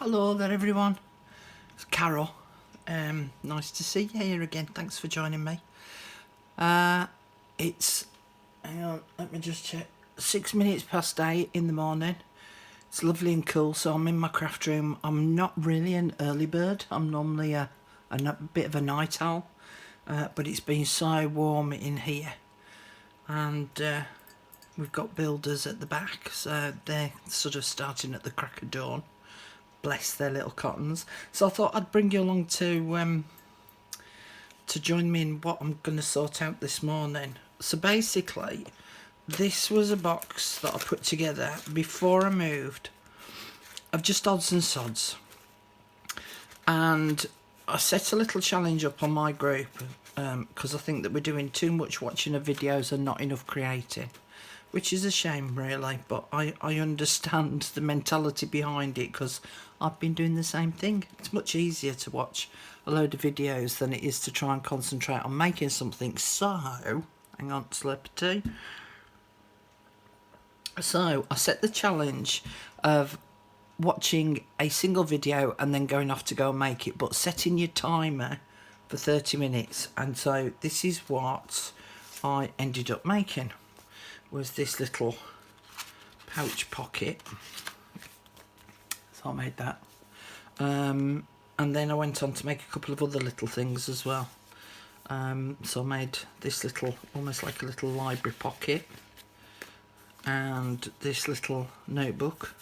Hello there everyone, it's Carol. Nice to see you here again. Thanks for joining me. It's, hang on, let me just check, 6 minutes past 8 in the morning. It's lovely and cool, so I'm in my craft room. I'm not really an early bird. I'm normally a bit of a night owl, but it's been so warm in here, and we've got builders at the back, so they're sort of starting at the crack of dawn. Bless their little cottons. So I thought I'd bring you along to join me in what I'm going to sort out this morning. So basically, this was a box that I put together before I moved of just odds and sods, and I set a little challenge up on my group because I think that we're doing too much watching of videos and not enough creating, which is a shame really, but I understand the mentality behind it because I've been doing the same thing. It's much easier to watch a load of videos than it is to try and concentrate on making something. So, hang on, slurp of tea. So, I set the challenge of watching a single video and then going off to go and make it, but setting your timer for 30 minutes. And so, this is what I ended up making. Was this little pouch pocket. So I made that, and then I went on to make a couple of other little things as well. So I made this little, almost like a little library pocket, and this little notebook.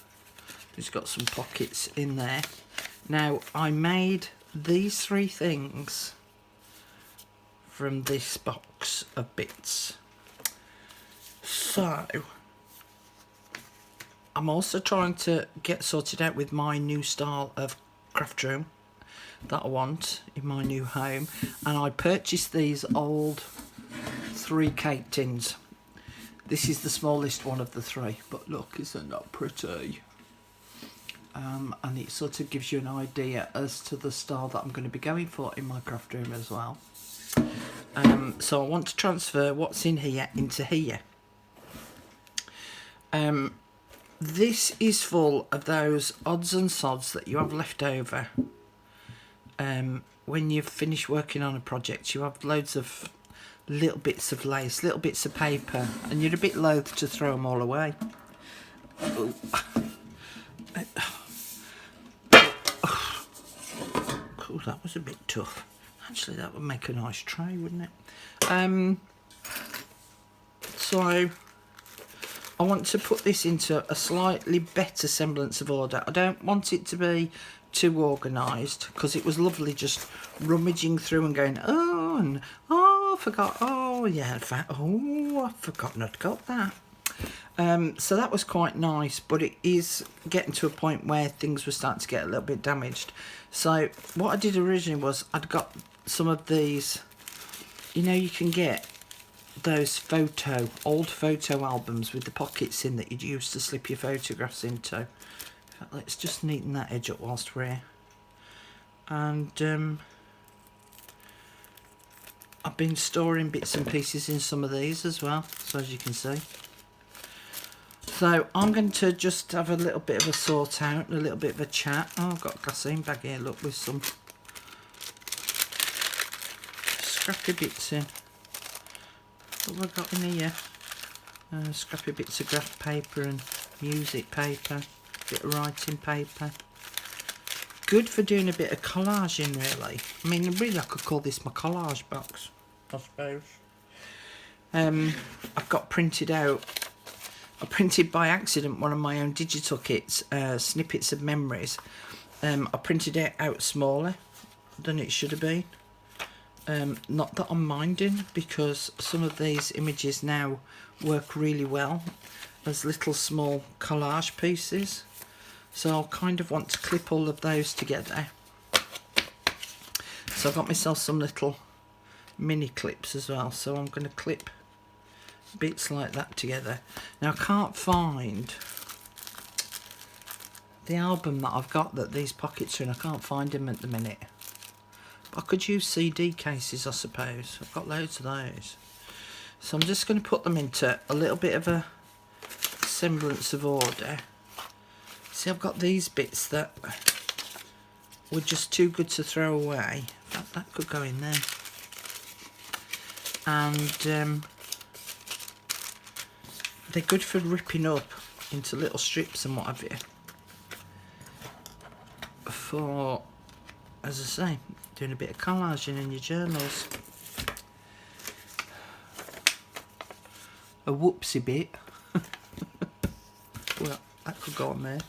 It's got some pockets in there. Now I made these three things from this box of bits. So, I'm also trying to get sorted out with my new style of craft room that I want in my new home. And I purchased these old 3 cake tins. This is the smallest one of the 3, but look, isn't that pretty? And it sort of gives you an idea as to the style that I'm going to be going for in my craft room as well. So I want to transfer what's in here into here. This is full of those odds and sods that you have left over. When you've finished working on a project, you have loads of little bits of lace, little bits of paper, and you're a bit loath to throw them all away. Oh, that was a bit tough. Actually, that would make a nice tray, wouldn't it? So I want to put this into a slightly better semblance of order. I don't want it to be too organised, because it was lovely just rummaging through and going, oh, and oh, I forgot, oh yeah, in fact, oh, I've forgotten I'd got that. So that was quite nice, but it is getting to a point where things were starting to get a little bit damaged. So what I did originally was I'd got some of these, you know, you can get those old photo albums with the pockets in that you'd use to slip your photographs into. Let's just neaten that edge up whilst we're here. And I've been storing bits and pieces in some of these as well, so as you can see. So I'm going to just have a little bit of a sort out, a little bit of a chat. Oh, I've got a glassine bag here, look, with some scrappy bits in. What have I got in here? Scrappy bits of graph paper and music paper, bit of writing paper. Good for doing a bit of collaging, really. I mean, really, I could call this my collage box, I suppose. I've got printed out, I printed by accident one of my own digital kits, snippets of memories. I printed it out smaller than it should have been. Not that I'm minding, because some of these images now work really well as little small collage pieces, so I'll kind of want to clip all of those together. So I've got myself some little mini clips as well, so I'm going to clip bits like that together. Now I can't find the album that I've got that these pockets are in. I can't find them at the minute. I could use CD cases, I suppose. I've got loads of those. So I'm just going to put them into a little bit of a semblance of order. See, I've got these bits that were just too good to throw away. That could go in there. And they're good for ripping up into little strips and what have you. For, as I say, doing a bit of collaging in your journals. A whoopsie bit. Well, that could go on there.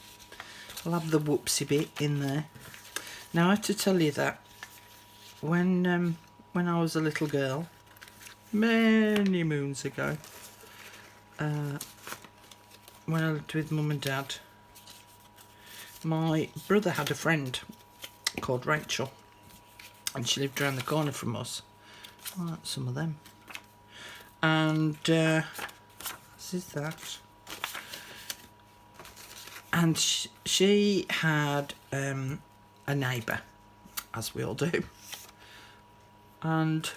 I'll have the whoopsie bit in there. Now, I have to tell you that when I was a little girl, many moons ago, when I lived with Mum and Dad, my brother had a friend called Rachel, and she lived around the corner from us. Oh, that's some of them. And this is that. And she had a neighbour, as we all do. And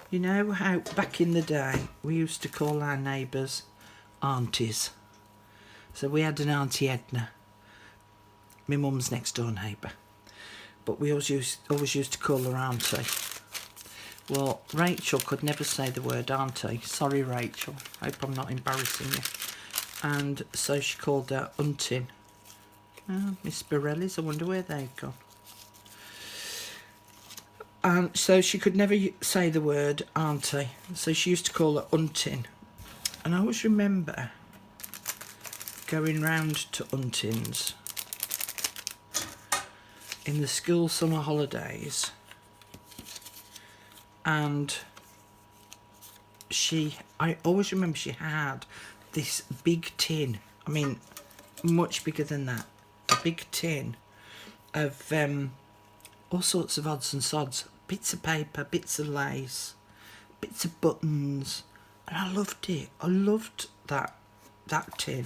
you know how back in the day we used to call our neighbours aunties. So we had an Auntie Edna, my mum's next door neighbour, but we always used to call her auntie. Well, Rachel could never say the word auntie. Sorry, Rachel. Hope I'm not embarrassing you. And so she called her Untin. Oh, Miss Borelli's, I wonder where they've gone. And so she could never say the word auntie. So she used to call her Untin. And I always remember going round to Untin's in the school summer holidays, and I always remember she had this big tin, I mean much bigger than that, a big tin of all sorts of odds and sods, bits of paper, bits of lace, bits of buttons, and I loved it. I loved that tin.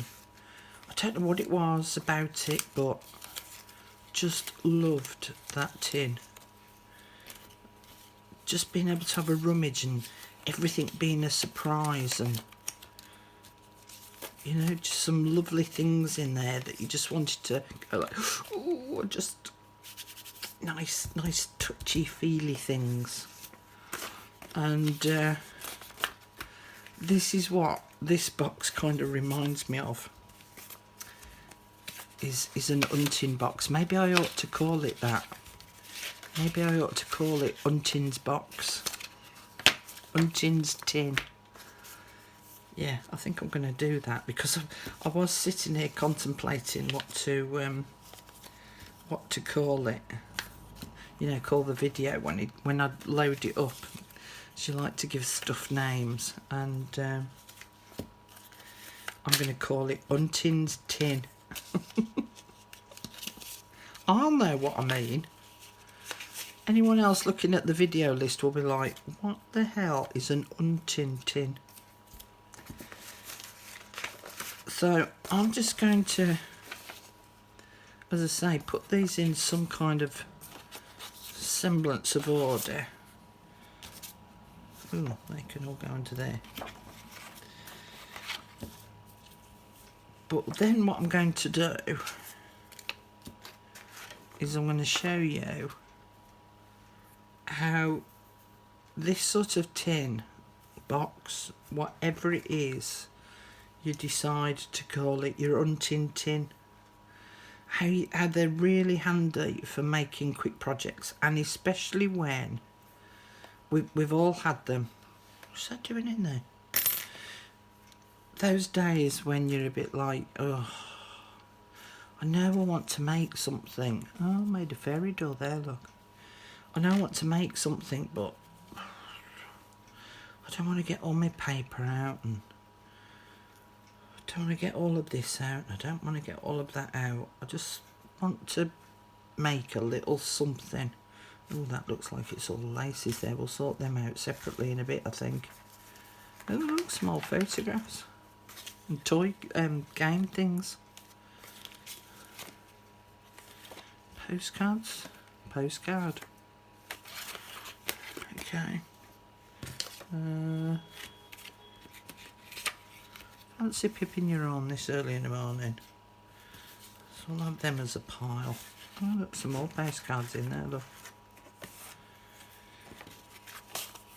I don't know what it was about it, but just loved that tin. Just being able to have a rummage and everything being a surprise, and you know, just some lovely things in there that you just wanted to go like, oh, just nice touchy feely things. And this is what this box kind of reminds me of. Is an Untin box. Maybe I ought to call it that. Maybe I ought to call it Untin's box. Untin's tin. Yeah, I think I'm going to do that, because I was sitting here contemplating what to call it. You know, call the video when I load it up. She liked to give stuff names, and I'm going to call it Untin's tin. I'll know what I mean. Anyone else looking at the video list will be like, what the hell is an Untin tin? So I'm just going to, as I say, put these in some kind of semblance of order. Ooh, they can all go into there. But then what I'm going to do is I'm going to show you how this sort of tin, box, whatever it is you decide to call it, your Untin tin, how they're really handy for making quick projects, and especially when we've all had them. What's that doing in there? Those days when you're a bit like, oh, I know I want to make something. Oh, I made a fairy door there, look. I know I want to make something, but I don't want to get all my paper out, and I don't want to get all of this out, and I don't want to get all of that out. I just want to make a little something. Oh, that looks like it's all laces there. We'll sort them out separately in a bit, I think. Oh, look, small photographs. And toy game things. Postcards. Postcard. Okay. Fancy pipping your arm this early in the morning. That's I'll have them as a pile. Oh, look, some more postcards in there, look.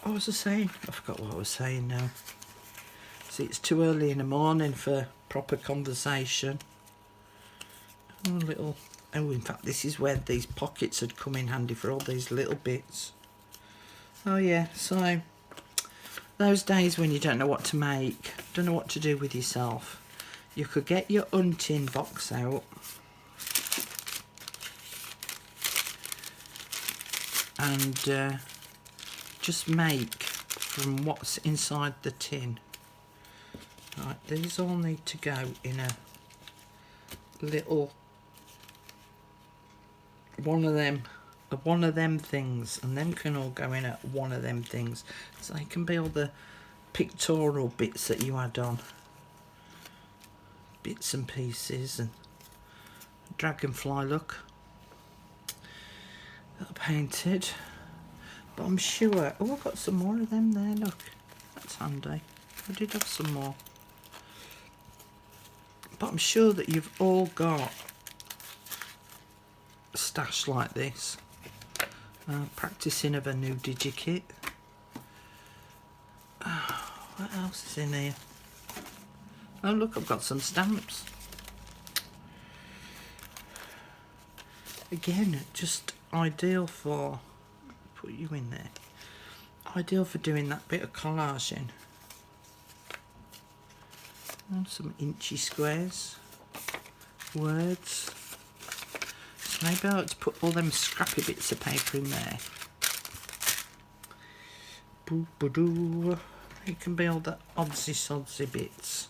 What was I saying? I forgot what I was saying now. See, it's too early in the morning for proper conversation. Oh, little... Oh, in fact, this is where these pockets had come in handy for all these little bits. Oh, yeah, so... Those days when you don't know what to make, don't know what to do with yourself, you could get your Untin box out and just make from what's inside the tin. Right, these all need to go in a little one of them things, and them can all go in at one of them things, so they can be all the pictorial bits that you add on, bits and pieces. And dragonfly, look, that painted. But I'm sure, oh, I've got some more of them there, look, that's handy. I did have some more, but I'm sure that you've all got a stash like this. Practicing of a new digikit. What else is in here? Oh, look, I've got some stamps. Again, just ideal for, put you in there, ideal for doing that bit of collaging. And some inchy squares, words. So maybe I ought to put all them scrappy bits of paper in there. Boo-ba-doo. It can be all the oddsy-sodsy bits.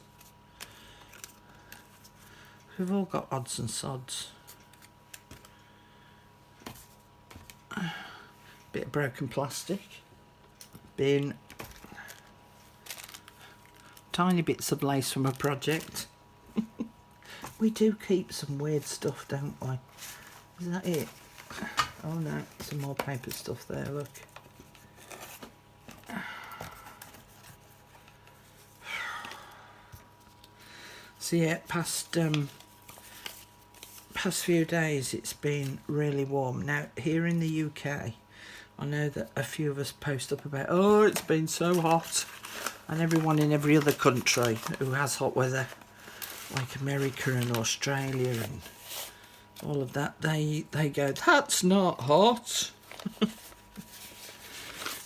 We've all got odds and sods. Bit of broken plastic. Bin. Tiny bits of lace from a project. We do keep some weird stuff, don't we? Is that it? Oh no, some more paper stuff there, look. So yeah, past few days it's been really warm. Now here in the UK, I know that a few of us post up about, oh, it's been so hot, and everyone in every other country who has hot weather, like America and Australia and all of that, they go, that's not hot.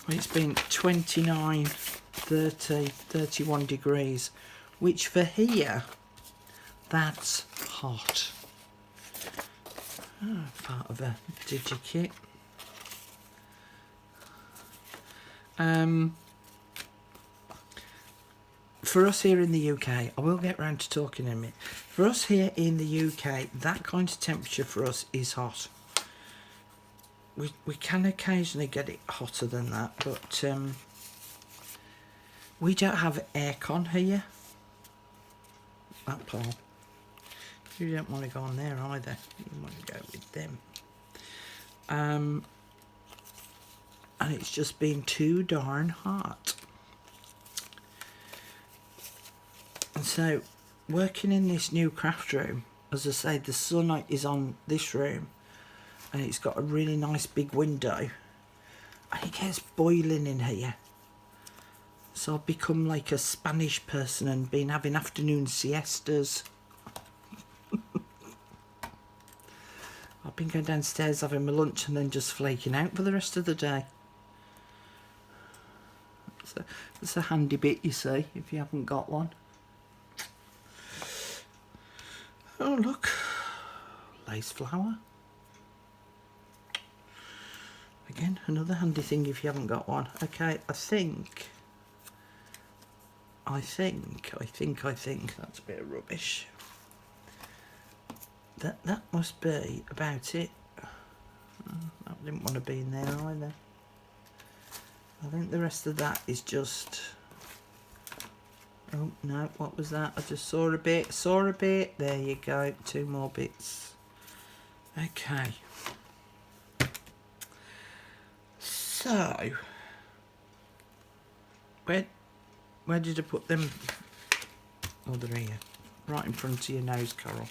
It's been 29, 30, 31 degrees, which for here, that's hot. Oh, part of a digikit. For us here in the UK, I will get round to talking in a minute. For us here in the UK, that kind of temperature for us is hot. We can occasionally get it hotter than that, but we don't have aircon here. That Paul. You don't want to go on there either. You want to go with them. And it's just been too darn hot. And so, working in this new craft room, as I say, the sun is on this room, and it's got a really nice big window, and it gets boiling in here. So I've become like a Spanish person and been having afternoon siestas. I've been going downstairs having my lunch and then just flaking out for the rest of the day. So that's a handy bit, you see, if you haven't got one. Oh look, lace flower. Again, another handy thing if you haven't got one. Okay, I think that's a bit of rubbish. That must be about it. I didn't want to be in there either. I think the rest of that is just... Oh no, what was that? I just saw a bit. There you go, 2 more bits. Okay. So, where did I put them? Oh, they're here. Right in front of your nose, Coral.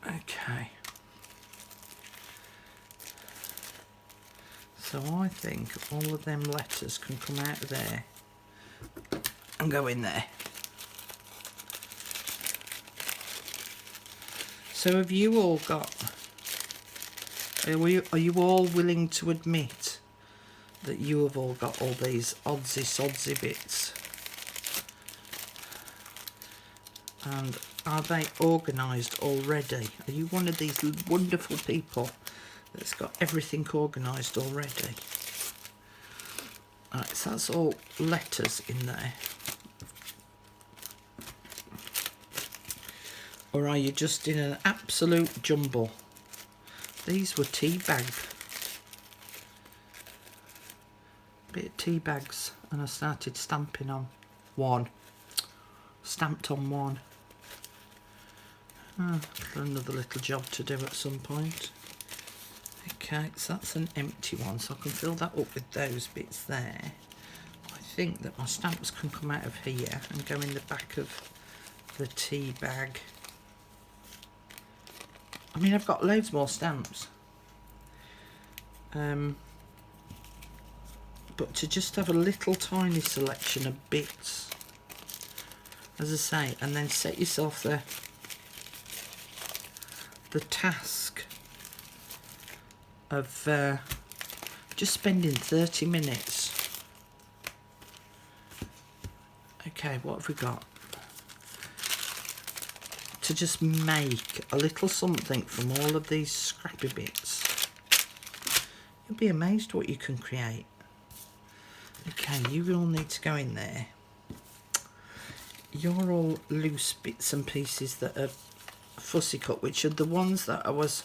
Okay. So I think all of them letters can come out of there and go in there. So have you all got, are you all willing to admit that you have all got all these oddsy sodsy bits? And are they organised already? Are you one of these wonderful people that's got everything organised already? Right, so that's all letters in there. Or are you just in an absolute jumble? These were tea bags. Bit of tea bags, and I started stamping on one. Stamped on one. Another little job to do at some point. Okay, so that's an empty one, so I can fill that up with those bits there. I think that my stamps can come out of here and go in the back of the tea bag. I mean, I've got loads more stamps. But to just have a little tiny selection of bits, as I say, and then set yourself the task of just spending 30 minutes. Okay, what have we got? To just make a little something from all of these scrappy bits. You'll be amazed what you can create. Okay, you all need to go in there. You're all loose bits and pieces that are fussy cut, which are the ones that I was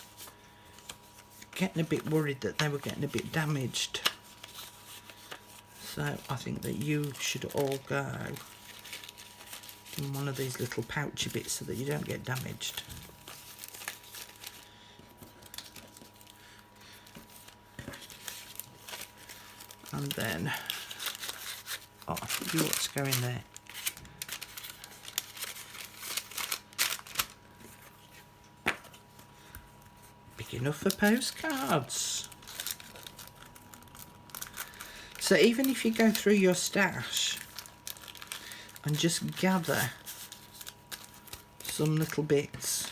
getting a bit worried that they were getting a bit damaged. So I think that you should all go in one of these little pouchy bits so that you don't get damaged. And then, oh, you ought to go in there. Big enough for postcards. So even if you go through your stash and just gather some little bits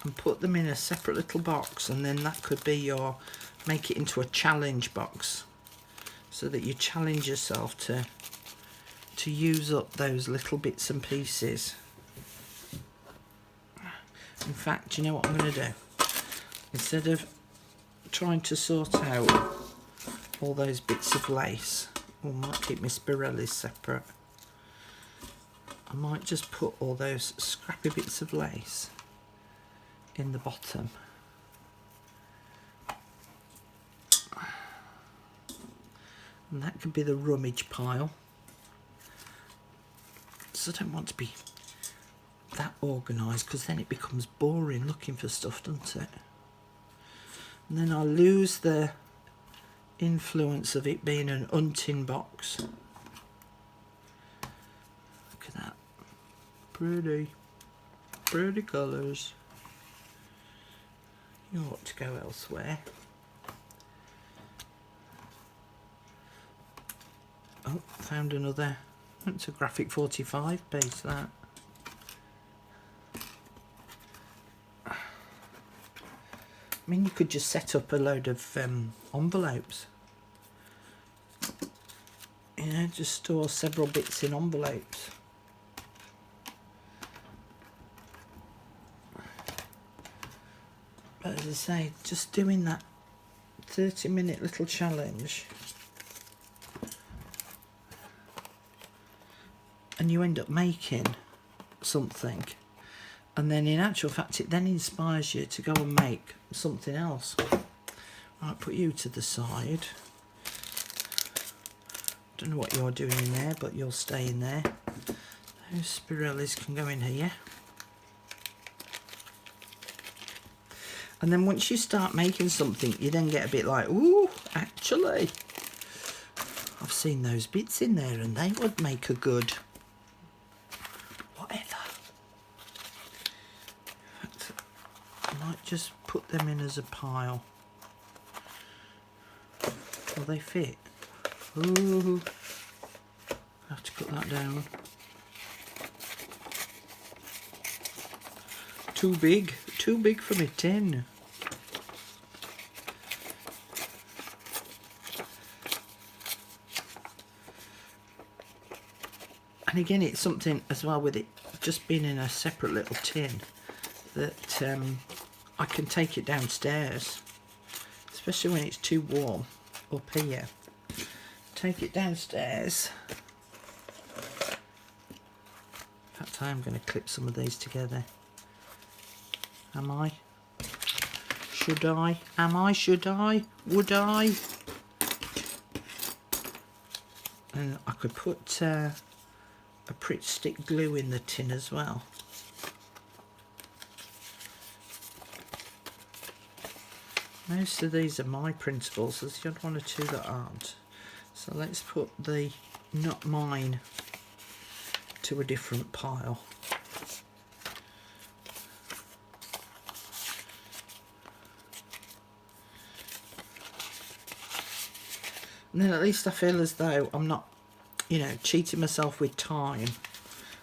and put them in a separate little box, and then that could be your, make it into a challenge box so that you challenge yourself to use up those little bits and pieces. In fact, you know what I'm going to do? Instead of trying to sort out all those bits of lace, I might keep my spirellis separate. I might just put all those scrappy bits of lace in the bottom. And that could be the rummage pile. So I don't want to be that organised, because then it becomes boring looking for stuff, doesn't it? And then I lose the influence of it being an Untin box. Look at that. Pretty colours. You ought to go elsewhere. Oh, found another. It's a graphic 45 piece, that. I mean, you could just set up a load of envelopes. You know, just store several bits in envelopes. But as I say, just doing that 30-minute little challenge, and you end up making something, and then in actual fact it then inspires you to go and make something else. Right, put you to the side. Don't know what you're doing in there, but you'll stay in there. Those spirellis can go in here. And then once you start making something, you then get a bit like, ooh, actually, I've seen those bits in there and they would make a good whatever. just put them in as a pile. Will they fit? Ooh, I have to put that down. Too big for my tin. And again, it's something as well with it just being in a separate little tin that I can take it downstairs, especially when it's too warm up here. Take it downstairs. In fact, I am going to clip some of these together. Am I? Should I? Am I? Should I? Would I? And I could put a Pritt stick glue in the tin as well. Most of these are my principles, there's the odd one or two that aren't. So let's put the not mine to a different pile. And then at least I feel as though I'm not, you know, cheating myself with time.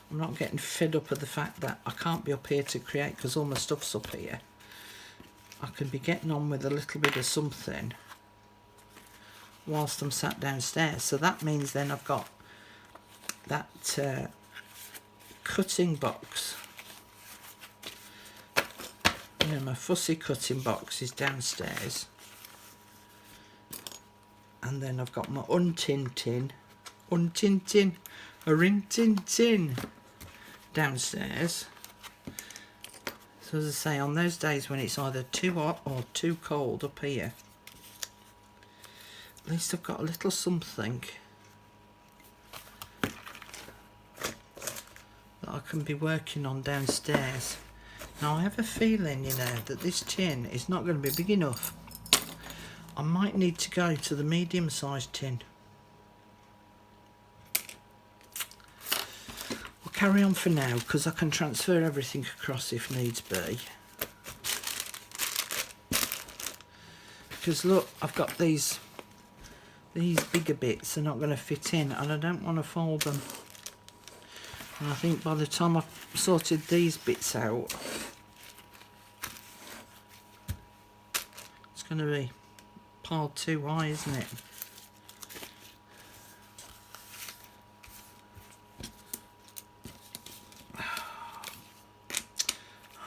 I'm not getting fed up of the fact that I can't be up here to create because all my stuff's up here. I can be getting on with a little bit of something whilst I'm sat downstairs. So that means then I've got that cutting box. You know, my fussy cutting box is downstairs. And then I've got my Untin tin downstairs. So as I say, on those days when it's either too hot or too cold up here, at least I've got a little something that I can be working on downstairs. Now I have a feeling, you know, that this tin is not going to be big enough. I might need to go to the medium-sized tin. We'll carry on for now because I can transfer everything across if needs be. Because look, I've got these bigger bits are not going to fit in and I don't want to fold them. And I think by the time I've sorted these bits out, it's going to be piled too high, isn't it?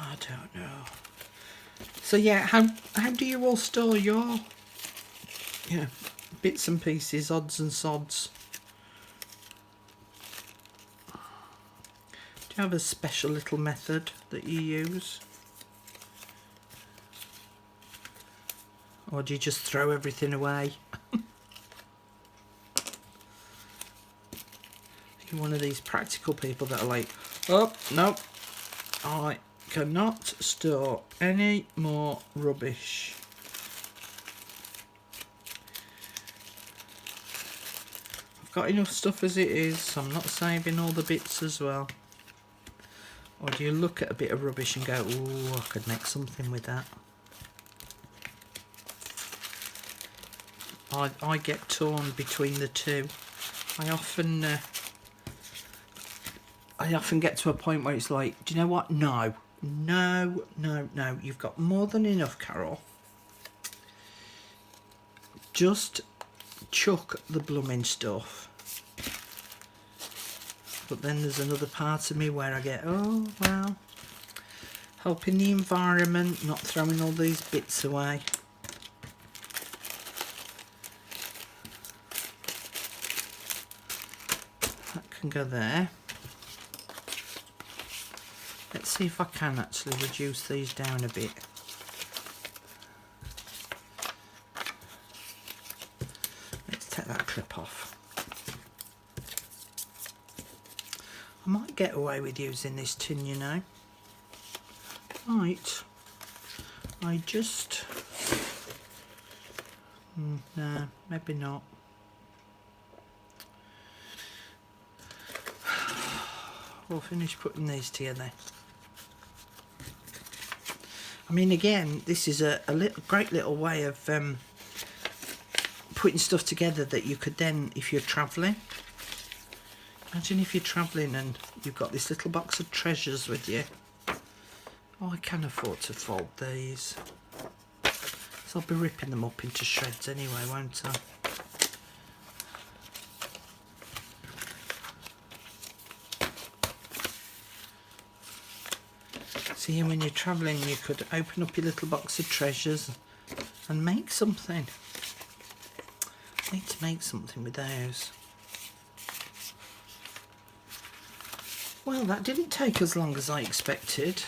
I don't know. So yeah, how do you all store your bits and pieces, odds and sods? Do you have a special little method that you use? Or do you just throw everything away? You're one of these practical people that are like, oh, no, I cannot store any more rubbish. I've got enough stuff as it is, so I'm not saving all the bits as well. Or do you look at a bit of rubbish and go, oh, I could make something with that? I get torn between the two. I often get to a point where it's like, do you know what? No, you've got more than enough, Carol. Just chuck the blooming stuff. But then there's another part of me where I get, oh well, helping the environment, not throwing all these bits away. Can go there. Let's see if I can actually reduce these down a bit. Let's take that clip off. I might get away with using this tin, you know. Right. I just... no, maybe not. We'll finish putting these together. I mean, again, this is a great little way of putting stuff together that you could then, if you're travelling, imagine if you're travelling and you've got this little box of treasures with you. Oh, I can afford to fold these. So I'll be ripping them up into shreds anyway, won't I? See, when you're travelling, you could open up your little box of treasures and make something. I need to make something with those. Well, that didn't take as long as I expected.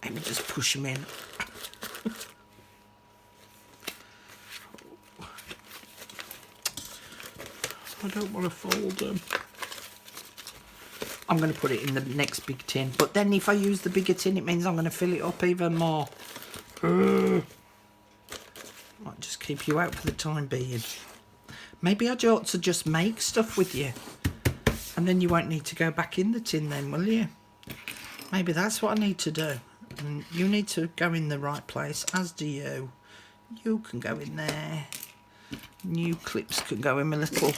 Let me just push them in. I don't want to fold them. I'm going to put it in the next big tin. But then if I use the bigger tin, it means I'm going to fill it up even more. Might just keep you out for the time being. Maybe I ought to just make stuff with you. And then you won't need to go back in the tin then, will you? Maybe that's what I need to do. And you need to go in the right place, as do you. You can go in there. New clips can go in my little...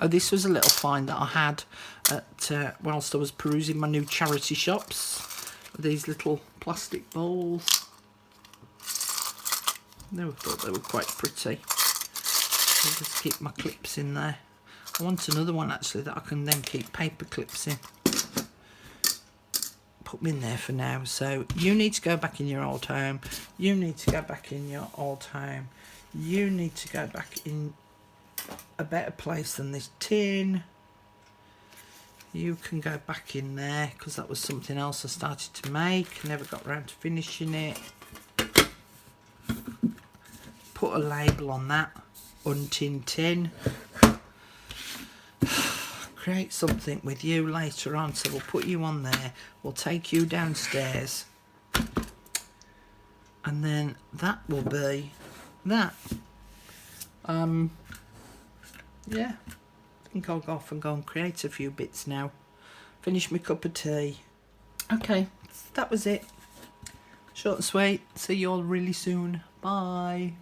Oh, this was a little find that I had at whilst I was perusing my new charity shops. These little plastic bowls. I thought they were quite pretty. I'll just keep my clips in there. I want another one actually that I can then keep paper clips in. Put them in there for now. So you need to go back in your old home. You need to go back in your old home. You need to go back in a better place than this tin. You can go back in there because that was something else I started to make. Never got around to finishing it. Put a label on that. Untin tin. Create something with you later on. So we'll put you on there. We'll take you downstairs. And then that will be that. Yeah, I think I'll go off and go and create a few bits now. Finish my cup of tea. Okay, that was it. Short and sweet. See you all really soon. Bye.